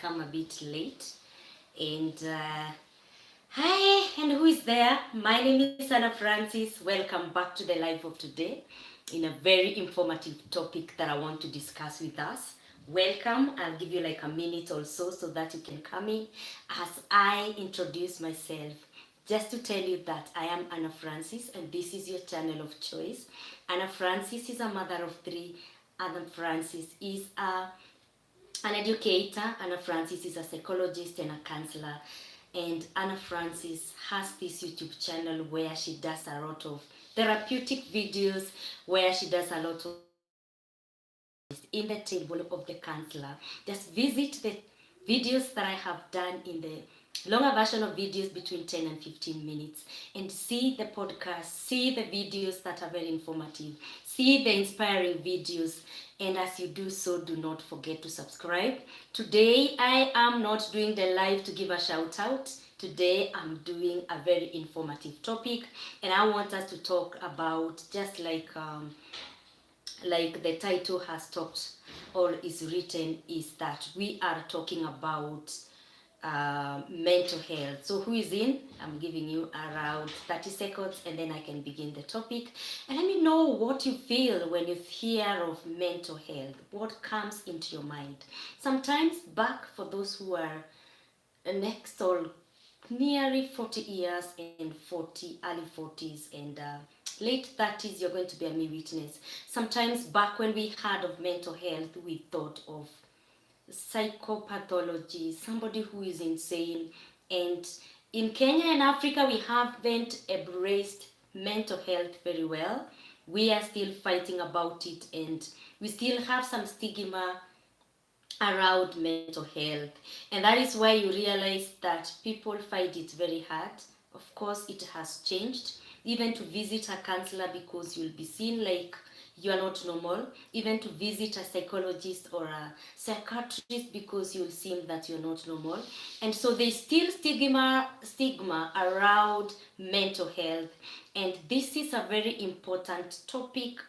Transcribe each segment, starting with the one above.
come a bit late. And hi, and who is there? My name is Anna Francis. Welcome back to the live of today in a very informative topic that I want to discuss with us. Welcome. I'll give you like a minute or so that you can come in as I introduce myself. Just to tell you that I am Anna Francis and this is your channel of choice. Anna Francis is a mother of three. Anna Francis is an educator. Anna Francis is a psychologist and a counselor. And Anna Francis has this YouTube channel where she does a lot of therapeutic videos, where she does a lot of in the table of the counselor. Just visit the videos that I have done in the longer version of videos between 10 and 15 minutes and see the podcast, see the videos that are very informative, see the inspiring videos, and as you do so, do not forget to subscribe. Today I am not doing the live to give a shout out. Today I'm doing a very informative topic and I want us to talk about just like the title has talked or is written, is that we are talking about mental health. So who is in? I'm giving you around 30 seconds and then I can begin the topic. And let me know what you feel when you hear of mental health. What comes into your mind? Sometimes back for those who are next or nearly 40 years and early 40s and late 30s, you're going to be a me witness. Sometimes back when we heard of mental health, we thought of psychopathology, somebody who is insane. And in Kenya and Africa, we haven't embraced mental health very well. We are still fighting about it and we still have some stigma around mental health, and that is why you realize that people find it very hard. Of course it has changed, even to visit a counselor because you'll be seen like you are not normal, even to visit a psychologist or a psychiatrist because you'll seem that you're not normal. And so there's still stigma around mental health, and this is a very important topic.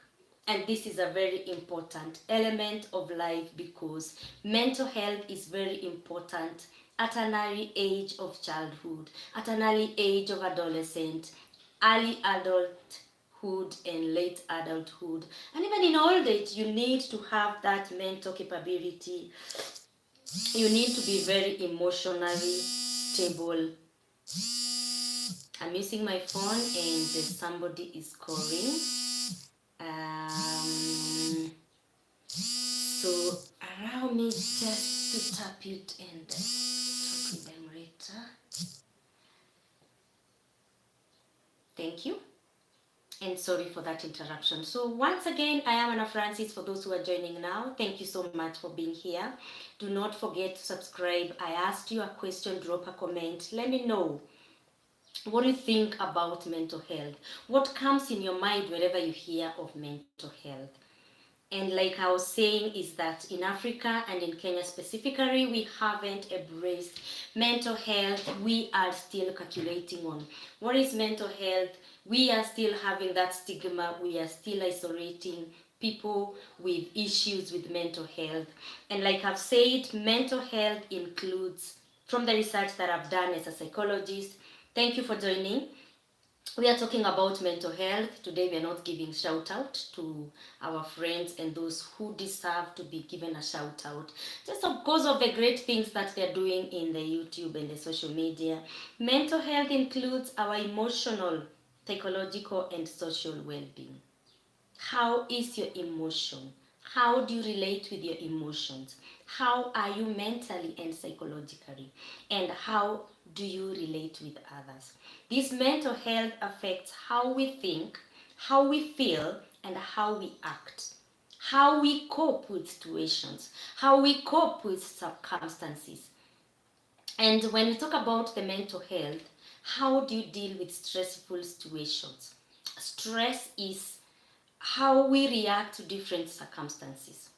And this is a very important element of life because mental health is very important at an early age of childhood, at an early age of adolescent, early adulthood and late adulthood. And even in old age, you need to have that mental capability. You need to be very emotionally stable. I'm using my phone and somebody is calling. So allow me just to tap it and talk with them later. Thank you. And sorry for that interruption. So once again, I am Anna Francis. For those who are joining now, thank you so much for being here. Do not forget to subscribe. I asked you a question, drop a comment. Let me know what do you think about mental health. What comes in your mind whenever you hear of mental health? And like I was saying, is that in Africa and in Kenya specifically, we haven't embraced mental health. We are still calculating on what is mental health. We are still having that stigma. We are still isolating people with issues with mental health. And like I've said, mental health includes, from the research that I've done as a psychologist, thank you for joining. We are talking about mental health. Today we are not giving shout out to our friends and those who deserve to be given a shout out. Just because of the great things that they're doing in the YouTube and the social media. Mental health includes our emotional, psychological and social well-being. How is your emotion? How do you relate with your emotions? How are you mentally and psychologically? And how do you relate with others? This mental health affects how we think, how we feel, and how we act. How we cope with situations, how we cope with circumstances. And when we talk about the mental health, how do you deal with stressful situations? Stress is how we react to different circumstances.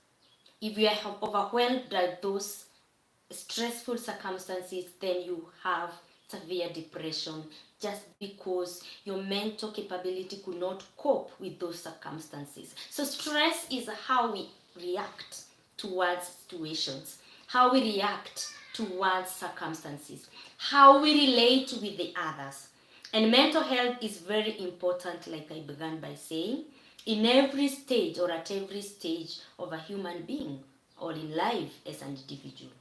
If you are overwhelmed by those stressful circumstances, then you have severe depression just because your mental capability could not cope with those circumstances. So stress is how we react towards situations, how we react towards circumstances, how we relate with the others. And mental health is very important, like I began by saying, in every stage or at every stage of a human being or in life as an individual.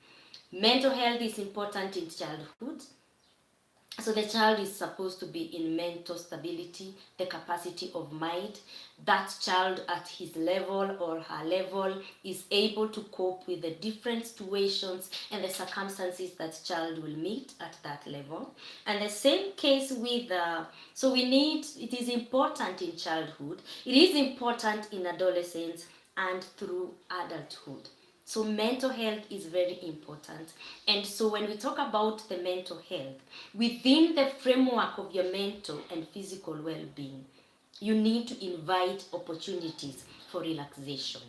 Mental health is important in childhood. So the child is supposed to be in mental stability, the capacity of mind. That child at his level or her level is able to cope with the different situations and the circumstances that child will meet at that level. And the same case with, it is important in childhood, it is important in adolescence and through adulthood. So mental health is very important. And so when we talk about the mental health, within the framework of your mental and physical well-being, you need to invite opportunities for relaxation.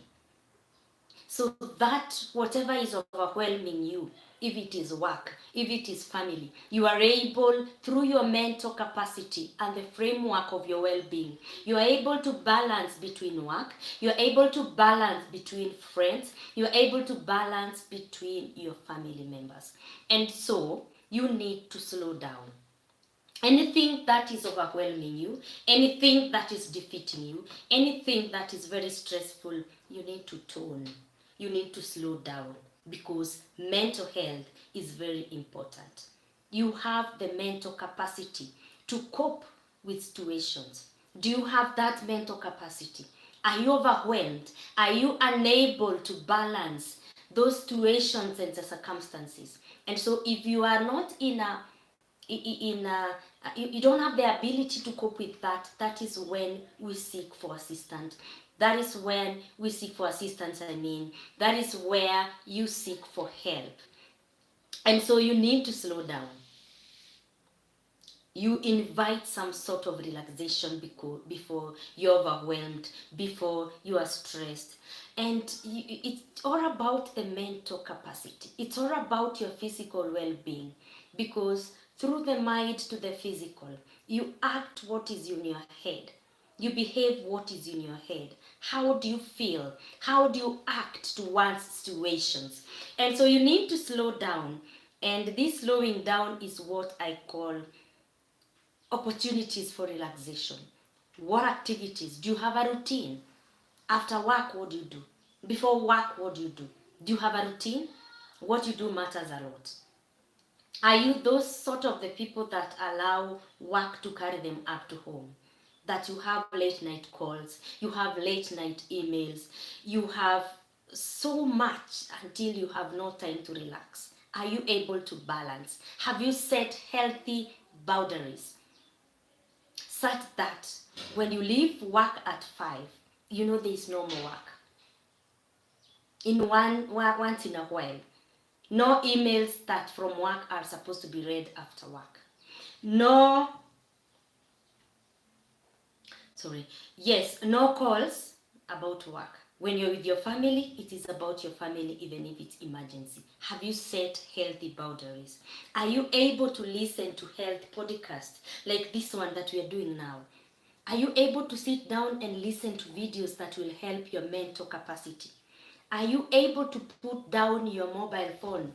So that whatever is overwhelming you, if it is work, if it is family, you are able, through your mental capacity and the framework of your well-being, you are able to balance between work, you are able to balance between friends, you are able to balance between your family members. And so you need to slow down. Anything that is overwhelming you, anything that is defeating you, anything that is very stressful, you need to tone. You need to slow down because mental health is very important. You have the mental capacity to cope with situations. Do you have that mental capacity? Are you overwhelmed? Are you unable to balance those situations and the circumstances? And so if you are not you don't have the ability to cope with that, that is when we seek for assistance. That is when we seek for assistance, that is where you seek for help. And so you need to slow down. You invite some sort of relaxation before you're overwhelmed, before you are stressed. And it's all about the mental capacity. It's all about your physical well-being, because through the mind to the physical, you act what is in your head. You behave what is in your head. How do you feel? How do you act towards situations? And so you need to slow down. And this slowing down is what I call opportunities for relaxation. What activities? Do you have a routine? After work, what do you do? Before work, what do you do? Do you have a routine? What you do matters a lot. Are you those sort of the people that allow work to carry them up to home? That you have late night calls, you have late night emails, you have so much until you have no time to relax. Are you able to balance? Have you set healthy boundaries such that when you leave work at 5, you know there is no more work? Once in a while. No emails that from work are supposed to be read after work. No calls about work. When you're with your family, it is about your family, even if it's emergency. Have you set healthy boundaries? Are you able to listen to health podcasts like this one that we are doing now? Are you able to sit down and listen to videos that will help your mental capacity? Are you able to put down your mobile phone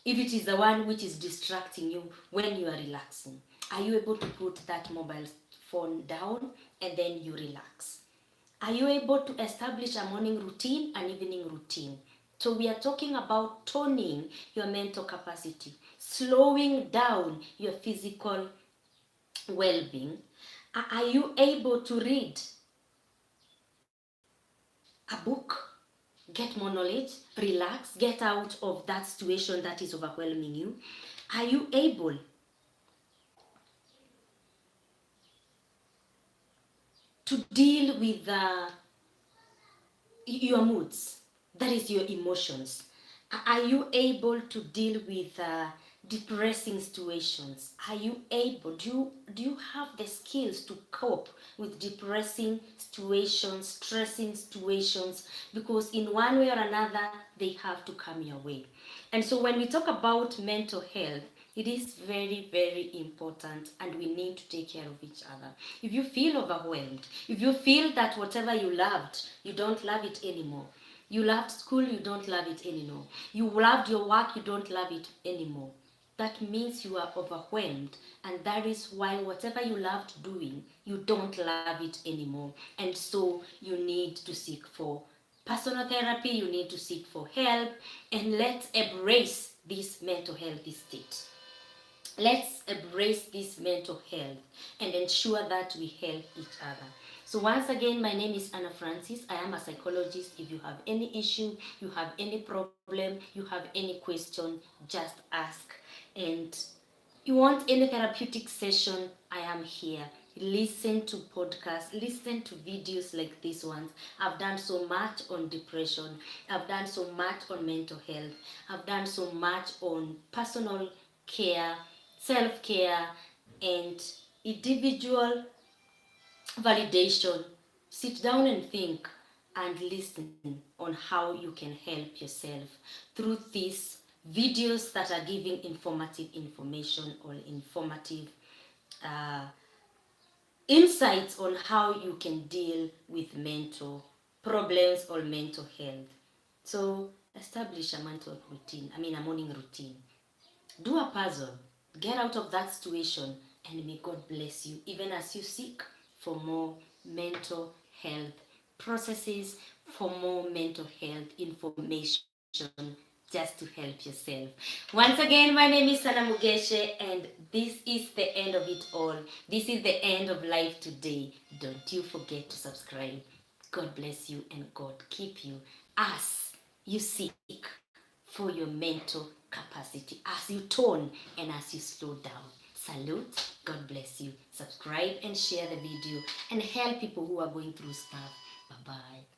if it is the one which is distracting you when you are relaxing? Are you able to put that mobile phone down and then you relax? Are you able to establish a morning routine, an evening routine? So we are talking about toning your mental capacity, slowing down your physical well-being. Are you able to read a book, get more knowledge, relax, get out of that situation that is overwhelming you? Are you able to deal with your moods, that is your emotions? Are you able to deal with depressing situations? Are you able, do you have the skills to cope with depressing situations, stressing situations? Because in one way or another, they have to come your way. And so when we talk about mental health, it is very, very important, and we need to take care of each other. If you feel overwhelmed, if you feel that whatever you loved, you don't love it anymore, You loved school, you don't love it anymore. You loved your work, you don't love it anymore. That means you are overwhelmed, and that is why whatever you loved doing, you don't love it anymore. And so you need to seek for personal therapy, you need to seek for help, and let's embrace this mental health state. Let's embrace this mental health and ensure that we help each other. So once again, my name is Anna Francis. I am a psychologist. If you have any issue, you have any problem, you have any question, just ask. And you want any therapeutic session, I am here. Listen to podcasts, listen to videos like these ones. I've done so much on depression, I've done so much on mental health, I've done so much on personal care, self-care, and individual validation. Sit down and think and listen on how you can help yourself through these videos that are giving informative information or informative uh, insights on how you can deal with mental problems or mental health. So establish a mental routine, a morning routine. Do a puzzle, get out of that situation, and may God bless you even as you seek for more mental health processes, for more mental health information, just to help yourself. Once again, my name is Sana Mugeshe, and this is the end of it all. This is the end of life today. Don't you forget to subscribe. God bless you and God keep you as you seek for your mental capacity, as you tone and as you slow down. Salute, God bless you. Subscribe and share the video and help people who are going through stuff. Bye bye.